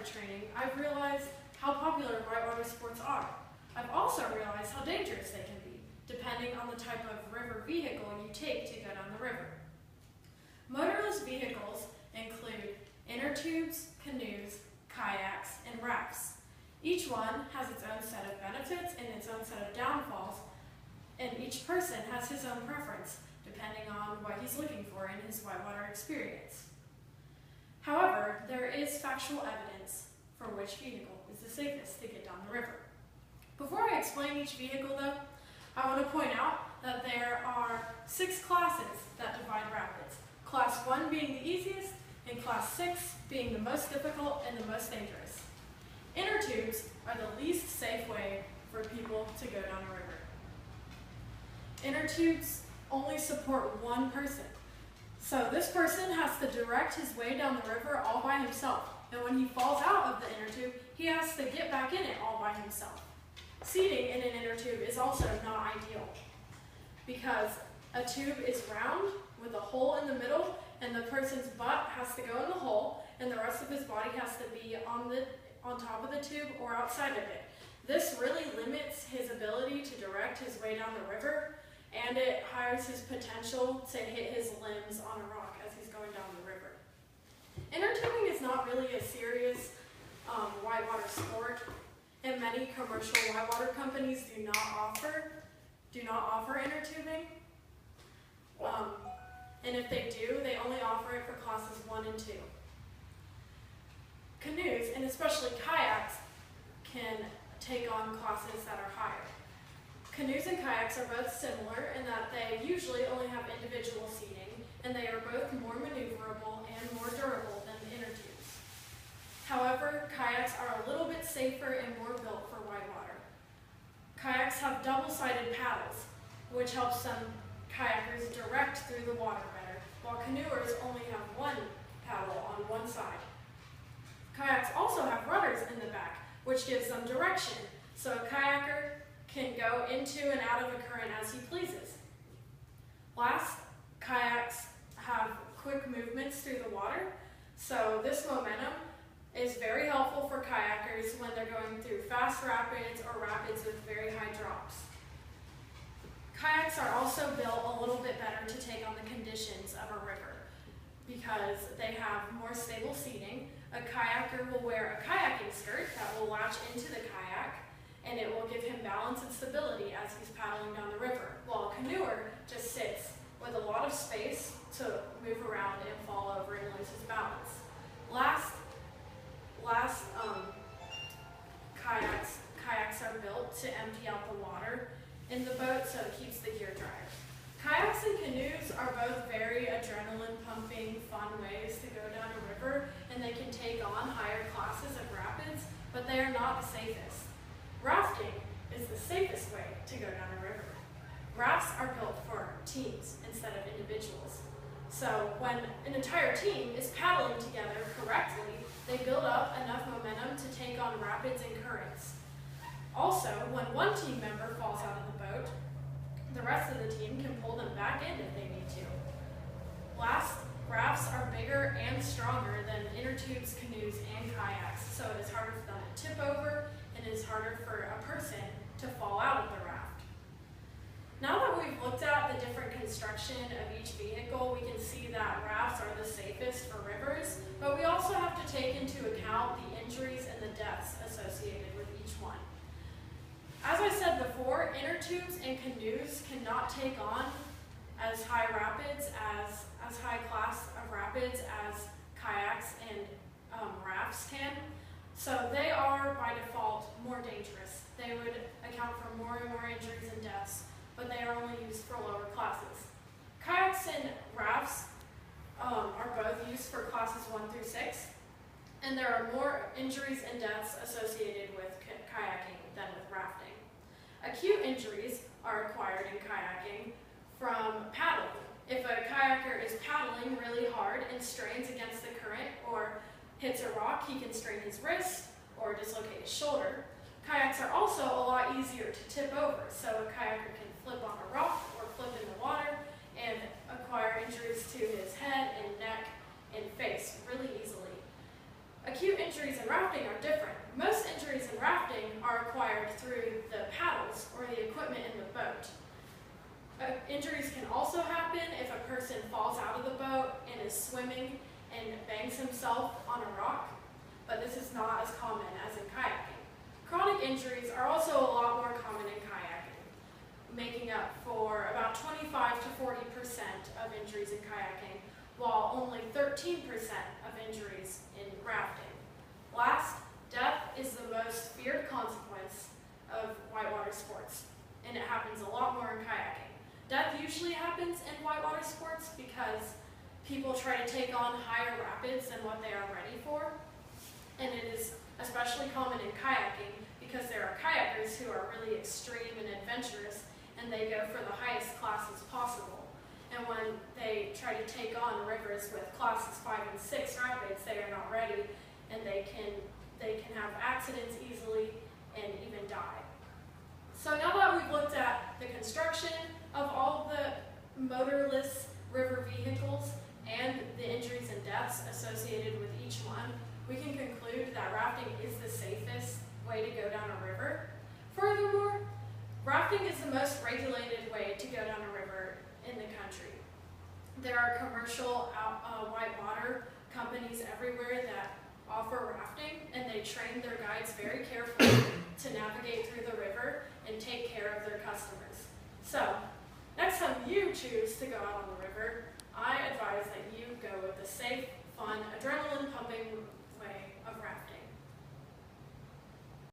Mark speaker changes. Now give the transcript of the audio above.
Speaker 1: training, I've realized how popular whitewater sports are. I've also realized how dangerous they can be, depending on the type of river vehicle you take to go down the river. Motorless vehicles include inner tubes, canoes, kayaks, and rafts. Each one has its own set of benefits and its own set of downfalls, and each person has his own preference, depending on what he's looking for in his whitewater experience. However, there is factual evidence for which vehicle is the safest to get down the river. Before I explain each vehicle though, I want to point out that there are 6 classes that divide rapids. Class 1 being the easiest, and Class 6 being the most difficult and the most dangerous. Inner tubes are the least safe way for people to go down a river. Inner tubes only support one person. So this person has to direct his way down the river all by himself. And when he falls out of the inner tube, he has to get back in it all by himself. Seating in an inner tube is also not ideal because a tube is round with a hole in the middle, and the person's butt has to go in the hole, and the rest of his body has to be on top of the tube or outside of it. This really limits his ability to direct his way down the river, and it hires his potential to hit his limbs on a rock as he's going down the river. Inner tubing is not really a serious whitewater sport, and many commercial whitewater companies do not offer inner tubing. And if they do, they only offer it for classes 1 and 2. Canoes, and especially kayaks, can take on classes that are higher. Canoes and kayaks are both similar in that they usually only have individual seating, and they are both more maneuverable and more durable than the inner tubes. However, kayaks are a little bit safer and more built for whitewater. Kayaks have double-sided paddles, which helps some kayakers direct through the water better, while canoers only have one paddle on one side. Kayaks also have rudders in the back, which gives them direction, so a kayaker can go into and out of a current as he pleases. Last, kayaks have quick movements through the water, so this momentum is very helpful for kayakers when they're going through fast rapids or rapids with very high drops. Kayaks are also built a little bit better to take on the conditions of a river because they have more stable seating. A kayaker will wear a kayaking skirt that will latch into the kayak, and it will give him balance and stability as he's paddling down the river, while a canoer just sits with a lot of space to move around and fall over and lose his balance. Kayaks are built to empty out the water in the boat so it keeps the gear dry. Kayaks and canoes are both very adrenaline-pumping, fun ways to go down a river, and they can take on higher classes of rapids, but they are not the safest. Rafting is the safest way to go down a river. Rafts are built for teams instead of individuals. So when an entire team is paddling together correctly, they build up enough momentum to take on rapids and currents. Also, when one team member falls out of the boat, the rest of the team can pull them back in if they need to. Last, rafts are bigger and stronger than inner tubes, canoes, and kayaks, so it is harder for them to tip over, and it is harder for a person to fall out of the raft. Now that we've looked at the different construction of each vehicle, we can see that rafts are the safest for rivers, but we also have to take into account the injuries and the deaths associated with each one. As I said before, inner tubes and canoes cannot take on as high rapids, as high class of rapids as kayaks and rafts can. So they are, by default, more dangerous. They would account for more and more injuries and deaths, but they are only used for lower classes. Kayaks and rafts are both used for classes 1 through 6, and there are more injuries and deaths associated with kayaking than with rafting. Acute injuries are acquired in kayaking from paddling. If a kayaker is paddling really hard and strains against the current or hits a rock, he can strain his wrist or dislocate his shoulder. Kayaks are also a lot easier to tip over, so a kayaker can flip on a rock or flip in the water and acquire injuries to his head and neck and face really easily. Acute injuries in rafting are different. Most injuries in rafting are acquired through the paddles or the equipment in the boat. Injuries can also happen if a person falls out of the boat and is swimming and bangs himself on a rock, but this is not as common as in kayaking. Chronic injuries are also a lot more common in kayaking, making up for about 25 to 40% of injuries in kayaking, while only 13% of injuries in rafting. Last, death is the most feared consequence of whitewater sports, and it happens a lot more in kayaking. Death usually happens in whitewater sports because people try to take on higher rapids than what they are ready for, and it is especially common in kayaking because there are kayakers who are really extreme and adventurous, and they go for the highest classes possible. And when they try to take on rivers with classes 5 and 6 rapids, they are not ready, and they can have accidents easily and even die. So now that we've looked at the construction of all the motorless river vehicles and the injuries and deaths associated with each one, we can conclude that rafting is the safest way to go down a river. Furthermore, rafting is the most regulated way to go down a river in the country. There are commercial whitewater companies everywhere that offer rafting, and they train their guides very carefully to navigate through the river and take care of their customers. So, next time you choose to go out on the river, I advise that you go with the safe, fun, adrenaline-pumping